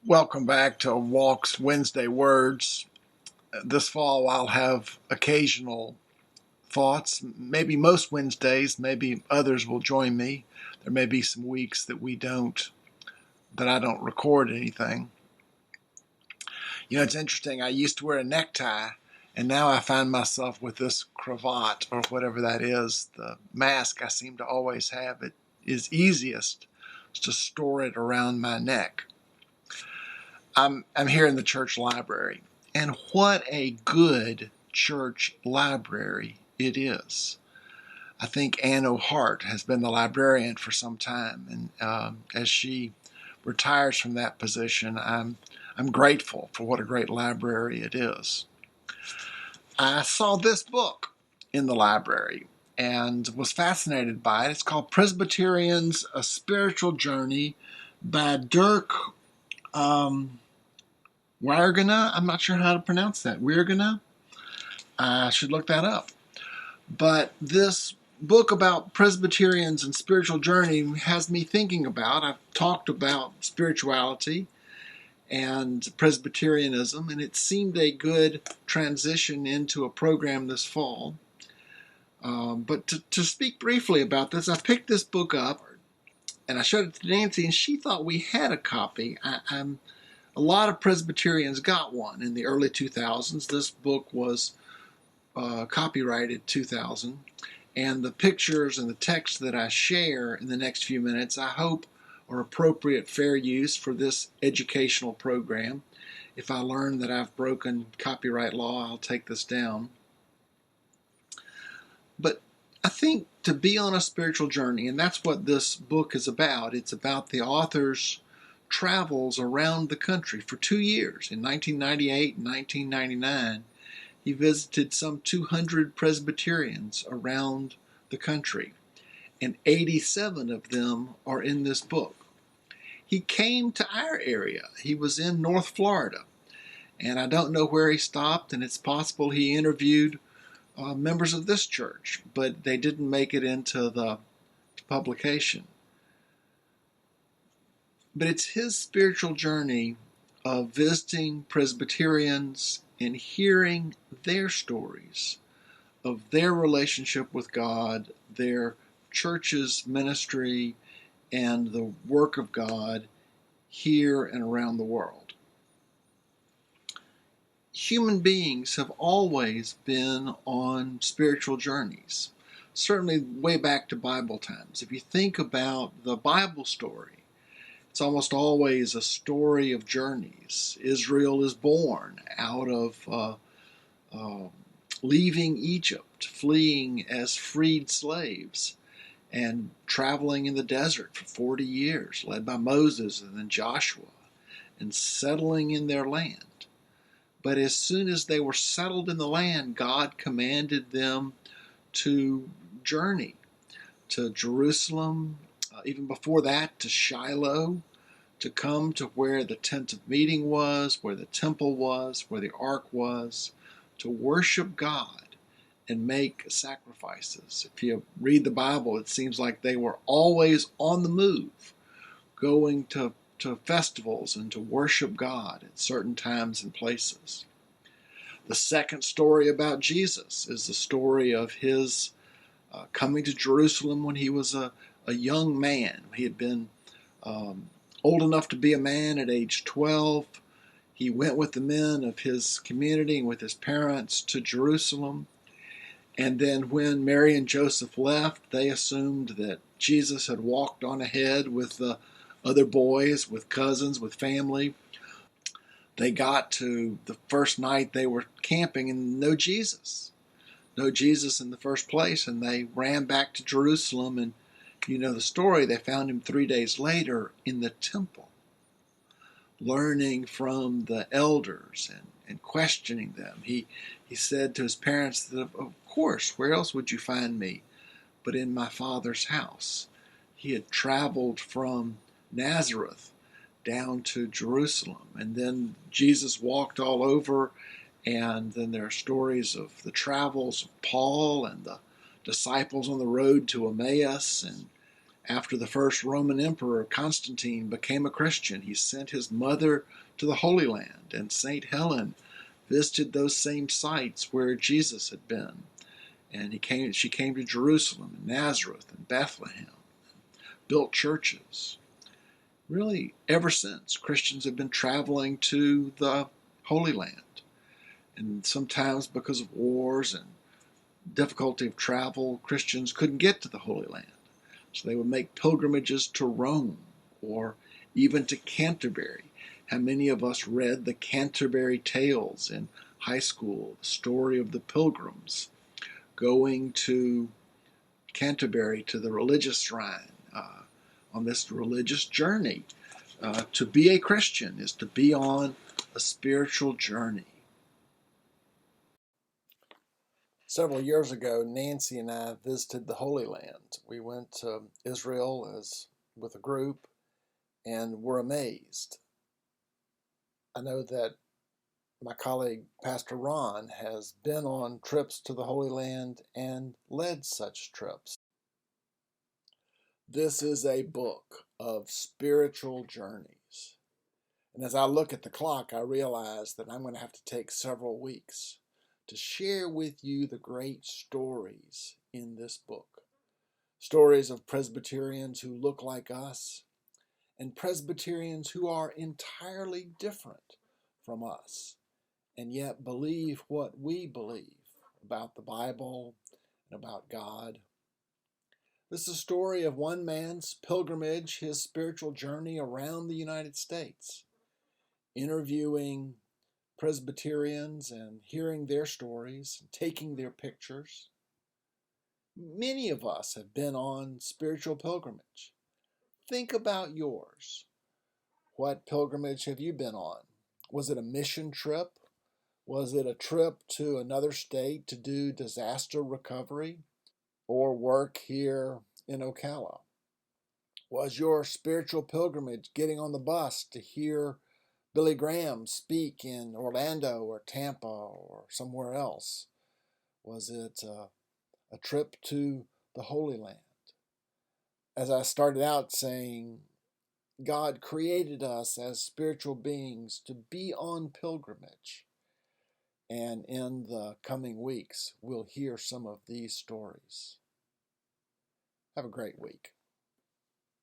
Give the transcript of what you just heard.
Welcome back to Walk's Wednesday Words. This fall I'll have occasional thoughts, maybe most Wednesdays, maybe others will join me. There may be some weeks that I don't record anything. You know, it's interesting. I used to wear a necktie, and now I find myself with this cravat or whatever that is, the mask I seem to always have. It is easiest to store it around my neck. I'm here in the church library, and what a good church library it is. I think Ann O'Hart has been the librarian for some time, and as she retires from that position, I'm grateful for what a great library it is. I saw this book in the library and was fascinated by it. It's called Presbyterians: A Spiritual Journey by Dirk Wiergena. I'm not sure how to pronounce that. Wiergena? I should look that up. But this book about Presbyterians and spiritual journey has me thinking about. I've talked about spirituality and Presbyterianism, and it seemed a good transition into a program this fall. But to speak briefly about this, I picked this book up and I showed it to Nancy, and she thought we had a copy. A lot of Presbyterians got one in the early 2000s. This book was copyrighted 2000. And the pictures and the text that I share in the next few minutes, I hope are appropriate fair use for this educational program. If I learn that I've broken copyright law, I'll take this down. But I think to be on a spiritual journey, and that's what this book is about. It's about the author's travels around the country for 2 years. In 1998 and 1999, he visited some 200 Presbyterians around the country, and 87 of them are in this book. He came to our area. He was in North Florida, and I don't know where he stopped, and it's possible he interviewed members of this church, but they didn't make it into the publication. But it's his spiritual journey of visiting Presbyterians and hearing their stories of their relationship with God, their church's ministry, and the work of God here and around the world. Human beings have always been on spiritual journeys, certainly way back to Bible times. If you think about the Bible story, it's almost always a story of journeys. Israel is born out of leaving Egypt, fleeing as freed slaves, and traveling in the desert for 40 years, led by Moses and then Joshua, and settling in their land. But as soon as they were settled in the land, God commanded them to journey to Jerusalem, even before that to Shiloh, to come to where the tent of meeting was, where the temple was, where the ark was, to worship God and make sacrifices. If you read the Bible, it seems like they were always on the move, going to festivals and to worship God at certain times and places. The second story about Jesus is the story of his coming to Jerusalem when he was a young man. He had been old enough to be a man at age 12. He went with the men of his community and with his parents to Jerusalem. And then when Mary and Joseph left, they assumed that Jesus had walked on ahead with the other boys, with cousins, with family. They got to the first night they were camping and no Jesus in the first place. And they ran back to Jerusalem, and you know the story. They found him 3 days later in the temple, learning from the elders and questioning them. He said to his parents that, of course, where else would you find me but in my Father's house? He had traveled from Nazareth down to Jerusalem, and then Jesus walked all over, and then there are stories of the travels of Paul and the disciples on the road to Emmaus, and After the first Roman Emperor Constantine became a Christian, he sent his mother to the Holy Land, and St. Helen visited those same sites where Jesus had been. And she came to Jerusalem and Nazareth and Bethlehem, built churches. Really, ever since, Christians have been traveling to the Holy Land. And sometimes because of wars and difficulty of travel, Christians couldn't get to the Holy Land. So they would make pilgrimages to Rome or even to Canterbury. How many of us read the Canterbury Tales in high school, the story of the pilgrims going to Canterbury to the religious shrine on this religious journey? To be a Christian is to be on a spiritual journey. Several years ago, Nancy and I visited the Holy Land. We went to Israel with a group and were amazed. I know that my colleague, Pastor Ron, has been on trips to the Holy Land and led such trips. This is a book of spiritual journeys. And as I look at the clock, I realize that I'm going to have to take several weeks to share with you the great stories in this book. Stories of Presbyterians who look like us and Presbyterians who are entirely different from us and yet believe what we believe about the Bible and about God. This is a story of one man's pilgrimage, his spiritual journey around the United States, interviewing Presbyterians and hearing their stories, taking their pictures. Many of us have been on spiritual pilgrimage. Think about yours. What pilgrimage have you been on? Was it a mission trip? Was it a trip to another state to do disaster recovery or work here in Ocala? Was your spiritual pilgrimage getting on the bus to hear Billy Graham speak in Orlando or Tampa or somewhere else? Was it a trip to the Holy Land? As I started out saying, God created us as spiritual beings to be on pilgrimage. And in the coming weeks, we'll hear some of these stories. Have a great week.